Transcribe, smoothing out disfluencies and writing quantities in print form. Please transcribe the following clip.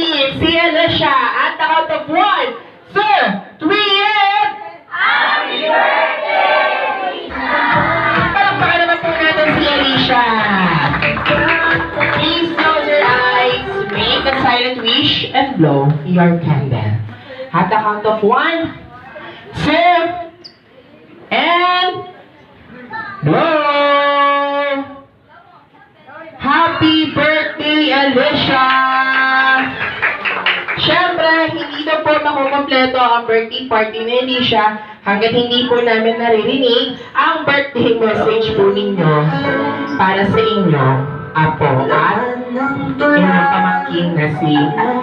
birthday si Alicia. At the count of 1, 2, 3, and... Happy birthday! Palakpakan naman po natin si Alicia. Please close your eyes, make a silent wish, and blow your candle. At the count of 1, 2, and... blow! Happy birthday, Alicia! Siyempre, hindi na po makukompleto ang birthday party ni Alicia hanggat hindi po namin naririnig ang birthday message po ninyo para sa inyo, apo, at inyong pamangkin na si